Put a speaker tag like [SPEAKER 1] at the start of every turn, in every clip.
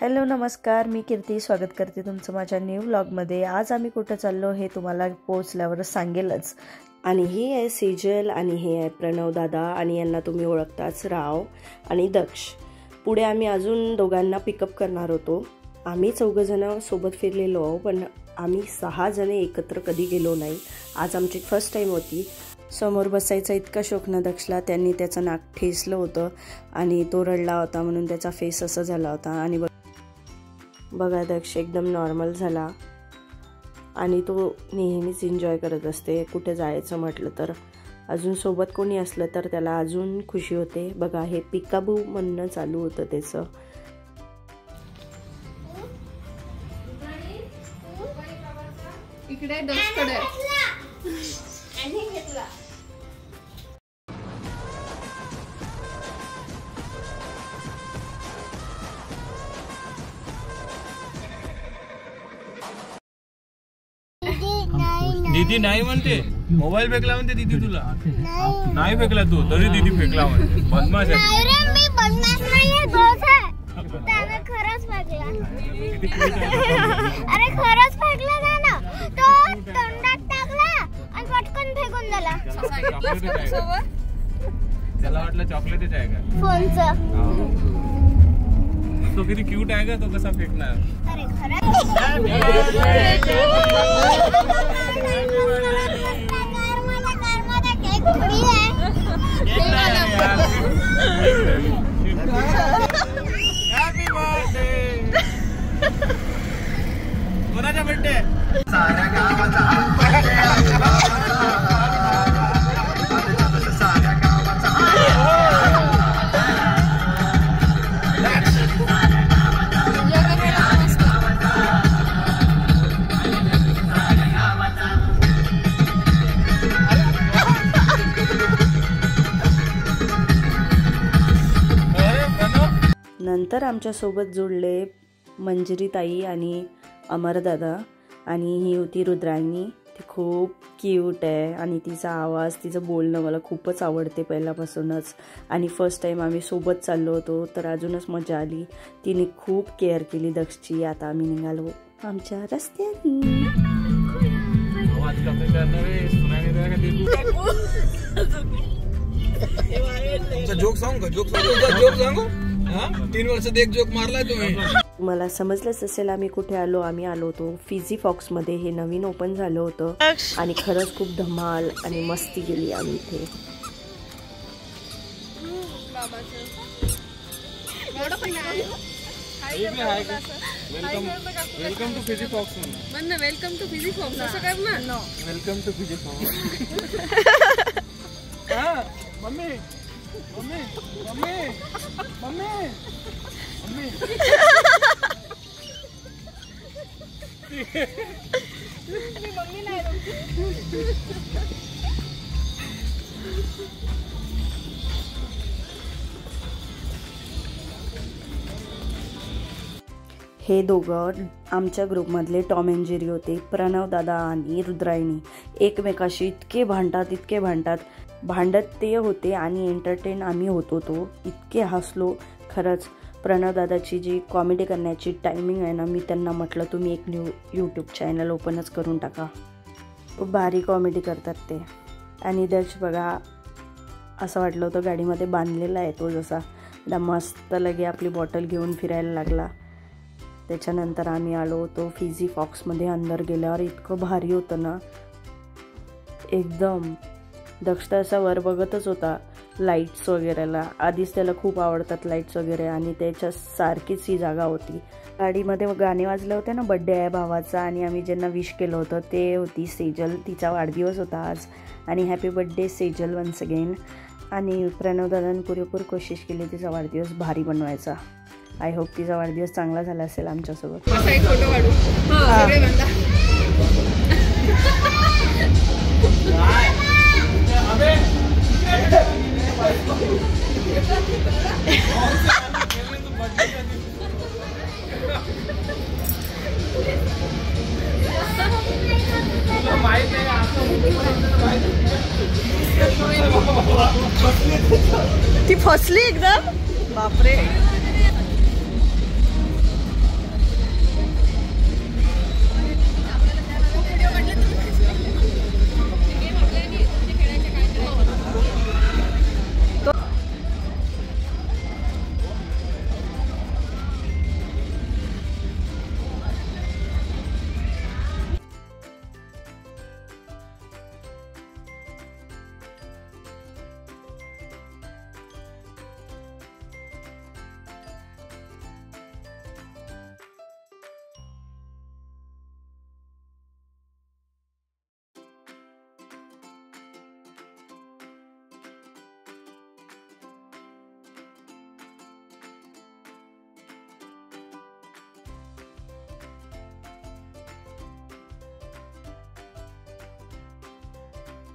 [SPEAKER 1] Hello नमस्कार, मी कीर्ती स्वागत करते तुमचं माझ्या न्यू व्लॉगमध्ये। आज आम्ही कुठं चाललो हे तुम्हाला पोहोचल्यावरच सांगेलच। आणि ही आहे सेजल आणि हे आहे प्रणव दादा आणि यांना तुम्ही ओळखताच राव आणि दक्ष। पुढे आम्ही अजून दोघांना पिकअप करणार होतो। आम्ही 4 जण सोबत फिरलेलो आहोत, पण आम्ही 6 जण एकत्र कधी गेलो नाही। आज आमची फर्स्ट टाइम होती। समोर बसायचा इतका शौक ना दक्षला, त्यांनी त्याचं नाक ठेसलं होतं आणि तो रडला होता म्हणून त्याचा फेस असा झाला होता। आणि बघा दक्ष एकदम नॉर्मल झाला आणि तो नेहमीच एन्जॉय करत असते कुठे जायचं म्हटलं तर। अजून सोबत कोणी असलं तर त्याला अजून खुशी होते। बघा हे पिकाबू म्हणणं चालू होतं त्याचं।
[SPEAKER 2] इकडे दक्षकडे
[SPEAKER 3] दीदी नाही म्हणते, मोबाईल फेकला म्हणते दीदी। तुला नाही फेकला तू तरी दीदी फेकला म्हणते। बदमाश आहे।
[SPEAKER 4] मी बदमाश नाहीये, दोस्त आहे। त्याने खरंच फेकला। अरे खरंच फेकला ना, तो तोंडात टाकला आणि पटकन फेकून दिला।
[SPEAKER 3] त्याला वाटलं चॉकलेटच आहे का
[SPEAKER 4] फोनचं।
[SPEAKER 3] तो किती क्यूट आहे का, तो कसा फेकणार।
[SPEAKER 4] अरे खरंच
[SPEAKER 3] हॅपी बर्थडे। कोणाचा बर्थडे? साऱ्या गावाचा
[SPEAKER 1] नंतर आमच्यासोबत जोडले मंजिरी ताई आणि अमरदादा आणि ही होती रुद्राणी। ती खूप क्यूट आहे आणि तिचा आवाज, तिचं बोलणं मला खूपच आवडते पहिल्यापासूनच। आणि फर्स्ट टाइम आम्ही सोबत चाललो होतो तर अजूनच मजा आली। तिने खूप केअर केली दक्षची। आता आम्ही निघालो आमच्या रस्त्याने।
[SPEAKER 3] जोक सांगू 3 वर्षात एक जोक मारलाय तुम्ही।
[SPEAKER 1] मला समजलंच असेल आम्ही कुठे आलो। आम्ही आलो होतो फिझी फॉक्स मध्ये। हे नवीन ओपन झालं होतं आणि खरंच खूप धमाल आणि मस्ती केली आम्ही इथे।
[SPEAKER 3] वेलकम टू फिझी फॉक्स म्हणा।
[SPEAKER 2] वेलकम टू फिझी फॉक्स असं कर ना।
[SPEAKER 3] Welcome to Fizzy Fox. Mummy mummy mummy mummy mummy
[SPEAKER 2] mummy नाही
[SPEAKER 1] हे दोघं आमच्या ग्रुपमधले टॉम अँड जेरी होते। प्रणव दादा आणि रुद्रायणी एकमेकाशी इतके भांडतात भांडत ते होते आणि एंटरटेन आम्ही होतो। तो इतके हसलो खरंच। प्रणव दादाची जी कॉमेडी करण्याची टायमिंग आहे ना, मी त्यांना म्हटलं तुम्ही एक न्यू यूट्यूब चॅनल ओपनच करून टाका। खूप भारी कॉमेडी करतात ते। आणि दक्ष बघा असं वाटलं होतं गाडीमध्ये बांधलेला आहे तो, जसा मस्त लगे आपली बॉटल घेऊन फिरायला लागला। त्याच्यानंतर आम्ही आलो होतो फिझी फॉक्समध्ये। अंदर गेल्यावर इतकं भारी होतं ना एकदम। दक्ष असा वर बघतच होता लाईट्स वगैरेला। आधीच त्याला खूप आवडतात लाईट्स वगैरे आणि त्याच्या सारखीच ही जागा होती। गाडीमध्ये गाणे वाजले होते ना, बड्डे आहे भावाचा आणि आम्ही ज्यांना विश केलं होतं ते होती सेजल। तिचा वाढदिवस होता आज आणि happy birthday Sejal once again. आणि प्रणव दादाने पुरेपूर कोशिश केली तिचा वाढदिवस भारी बनवायचा। आय होप तिचा वाढदिवस चांगला झाला असेल आमच्यासोबत।
[SPEAKER 2] फोटो काढू।
[SPEAKER 1] ती फसली एकदम, बापरे।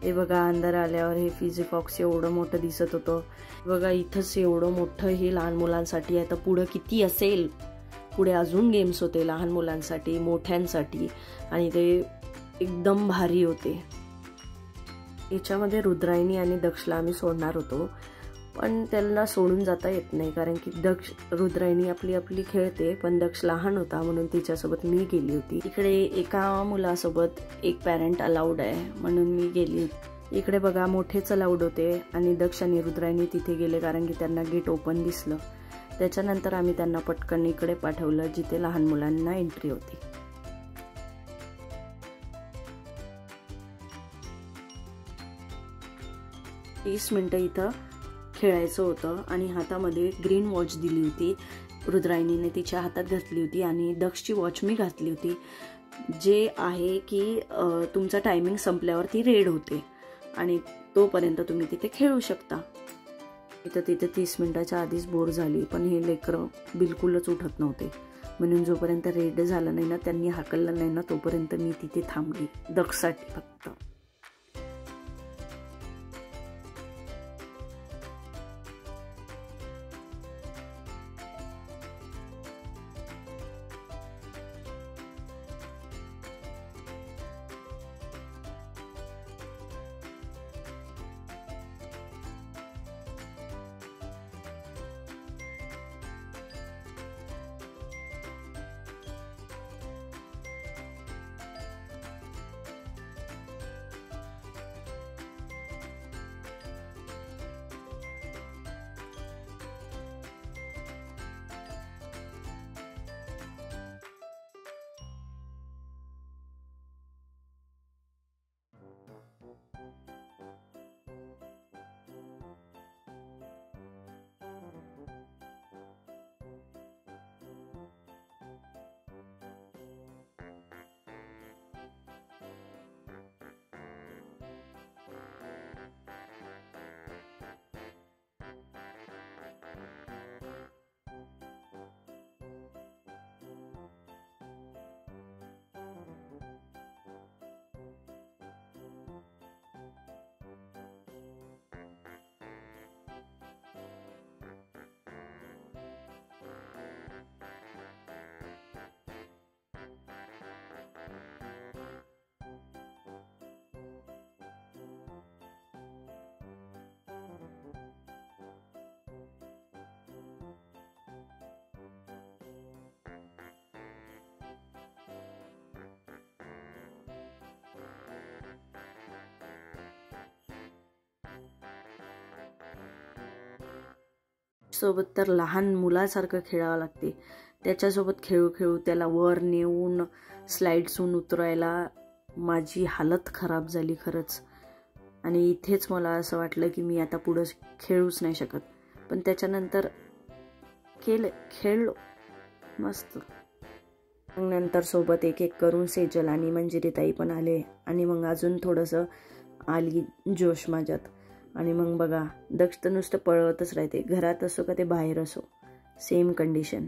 [SPEAKER 1] हे बघा अंधार आल्यावर हे फिजी फॉक्स एवढं मोठं दिसत होतं. बघा इथंच एवढं मोठं हे लहान मुलांसाठी आहे. तर पुढं किती असेल, पुढे अजून गेम्स होते लहान मुलांसाठी, मोठ्यांसाठी, आणि ते एकदम भारी होते. याच्यामध्ये रुद्रायणी आणि दक्षला आम्ही सोडणार होतो, पण त्यांना सोडून जाता येत नाही कारण की रुद्रायणी आपली खेळते, पण दक्ष लहान होता म्हणून तिच्यासोबत मी गेली होती. इकडे एका मुलासोबत एक पॅरेंट अलाउड आहे म्हणून मी गेली. इकडे बघा मोठेच अलाउड होते आणि दक्ष आणि रुद्रायणी तिथे गेले कारण की त्यांना गेट ओपन दिसलं. त्याच्यानंतर आम्ही त्यांना पटकन इकडे पाठवलं जिथे लहान मुलांना एंट्री होती. 30 मिनिटं इथं खेळायचं होतं आणि हातामध्ये ग्रीन वॉच दिली होती. रुद्रायणीने तिच्या हातात घातली होती आणि दक्षची वॉच मी घातली होती, जे आहे की तुमचा टायमिंग संपल्यावर ती रेड होते आणि तोपर्यंत तुम्ही तिथे खेळू शकता. तिथे 30 मिनिटाच्या आधीच बोर झाली, पण हे लेकरं बिलकुलच उठत नव्हते म्हणून जोपर्यंत रेड झालं नाही ना, त्यांनी हाकललं नाही ना, तोपर्यंत मी तिथे थांबली दक्षसाठी फक्त. सोबत तर लहान मुलासारखं खेळावं लागते. त्याच्यासोबत खेळू खेळू त्याला वर नेऊन स्लाइड्सहून उतरायला माझी हालत खराब झाली खरंच. आणि इथेच मला असं वाटलं की मी आता पुढं खेळूच नाही शकत, पण त्याच्यानंतर खेळलो मस्त. नंतर सोबत एक एक करून सेजल आणि मंजिरीताई पण आले आणि मग अजून थोडंसं आली जोश माझ्यात. आणि मग बघा दक्ष तर नुसतं पळवतच राहते, घरात असो का ते बाहेर असो, सेम कंडिशन.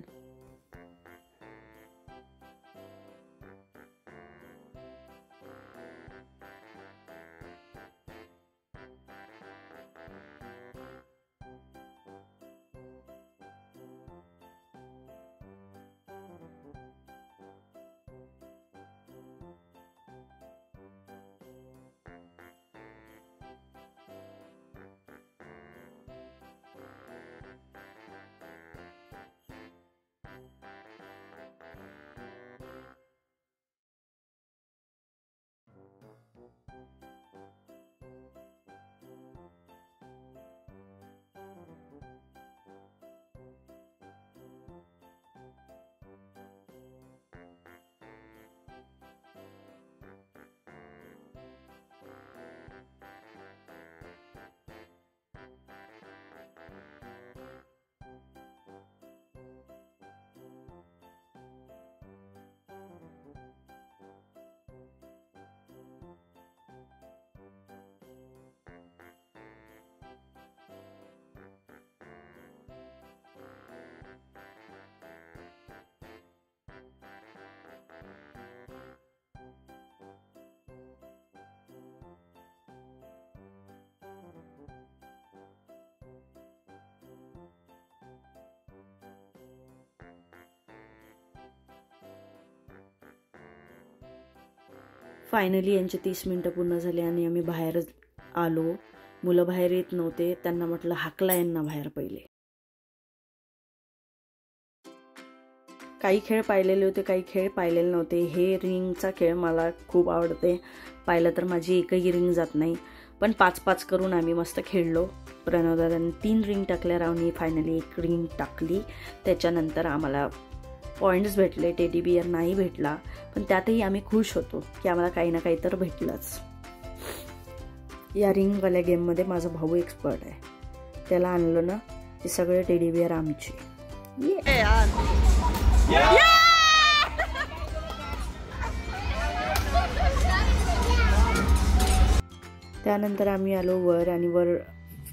[SPEAKER 1] फायनली यांचे 30 मिनटं पूर्ण झाले आणि आम्ही बाहेर आलो. मुलं बाहेर येत नव्हते, त्यांना म्हटलं हाकला यांना बाहेर पहिले. काही खेळ पाहिलेले होते, काही खेळ पाहिलेले नव्हते. हे रिंगचा खेळ मला खूप आवडते, पाहिलं तर माझी एकही रिंग जात नाही. पण 5-5 करून आम्ही मस्त खेळलो. प्रणवदादांनी 3 रिंग टाकल्या, रावनी फायनली 1 रिंग टाकली. त्याच्यानंतर आम्हाला पॉईंट्स भेटले, टेडी बियर नाही भेटला, पण त्यातही आम्ही खुश होतो की आम्हाला काही ना काही तर भेटलंच. या रिंगवाल्या गेममध्ये माझा भाऊ एक्सपर्ट आहे, त्याला आणलं ना ते सगळे टेडी बियर आमचे. त्यानंतर आम्ही आलो वर आणि वर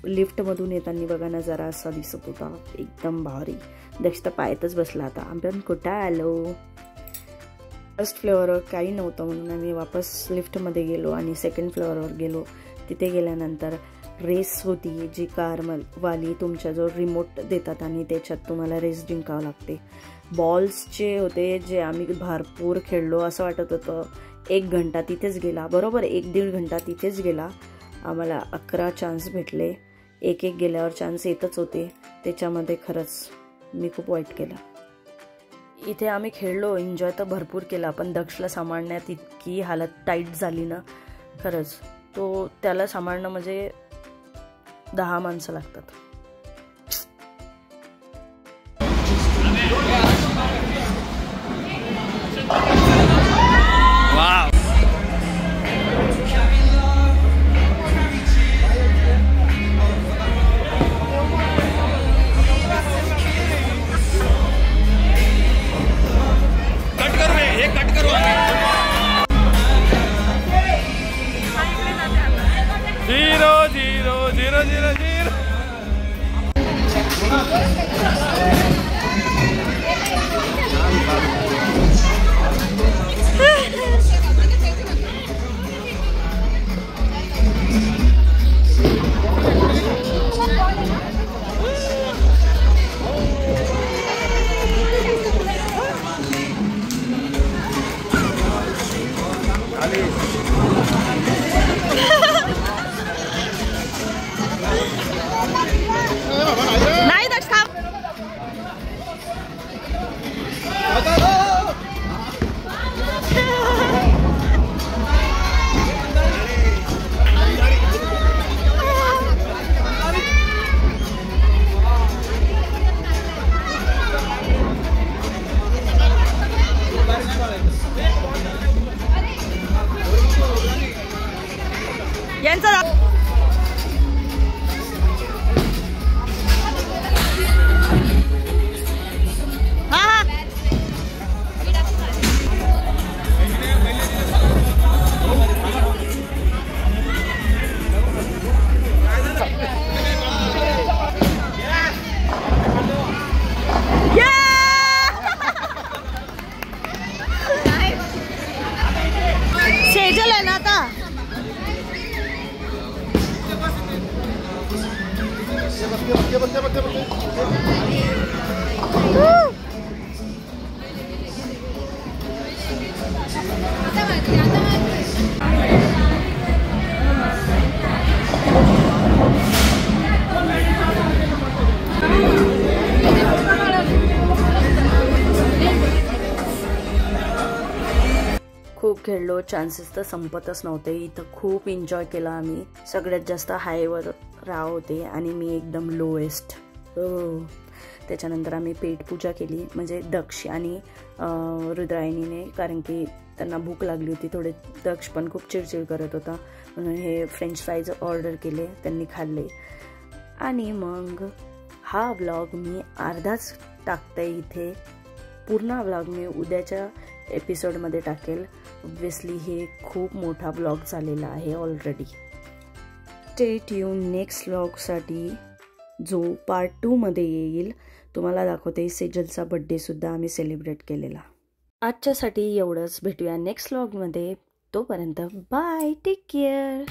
[SPEAKER 1] लिफ्टमधून येताना बघा नजारा असा दिसत होता, एकदम भारी. दक्षता पायातच बसला होता. आपण कुठं आलो? फर्स्ट फ्लोअरवर काही नव्हतं म्हणून आम्ही वापस लिफ्टमध्ये गेलो आणि सेकंड फ्लोअरवर गेलो. तिथे गेल्यानंतर रेस होती, जी कारवाली तुमच्याजवळ रिमोट देतात आणि त्याच्यात तुम्हाला रेस जिंकावं लागते. बॉल्सचे होते जे आम्ही भरपूर खेळलो. असं वाटत होतं 1 घंटा तिथेच गेला, बरोबर 1-1.5 घंटा तिथेच गेला. आम्हाला 11 चान्स भेटले. एक गेल्यावर चान्स येतच होते. त्याच्यामध्ये खरंच मी खूप वाईट केलं. इथे आम्ही खेळलो, एन्जॉय तर भरपूर केला, पण दक्षला सांभाळण्यात इतकी हालत टाईट झाली ना, खरंच तो त्याला सांभाळणं म्हणजे 10 माणसं लागतात. सेजल आहे ना आता. खूप खेळलो, चान्सेस तर संपतच नव्हते. इथं खूप एन्जॉय केला आम्ही. सगळ्यात जास्त हायवर राव होते आणि मी एकदम लोएस्ट. त्याच्यानंतर आम्ही पेटपूजा केली, म्हणजे दक्ष आणि रुद्रायणीने, कारण की त्यांना भूक लागली होती थोडे. दक्ष पण खूप चिडचिड करत होता म्हणून हे फ्रेंच फ्राईज ऑर्डर केले, त्यांनी खाल्ले. आणि मग हा व्लॉग मी अर्धाच टाकते इथे. पूर्ण व्लॉग मी उद्याच्या एपिसोडमध्ये टाकेल. ऑब्व्हियसली हे खूप मोठा व्लॉग झालेला आहे ऑलरेडी. स्टे ट्यून नेक्स्ट व्लॉगसाठी, जो पार्ट 2 मध्ये येईल. तुम्हाला दाखवते सेजलचा बड्डेसुद्धा आम्ही सेलिब्रेट केलेला. आजच्यासाठी एवढंच. भेटूया नेक्स्ट व्लॉगमध्ये. तोपर्यंत बाय, टेक केअर.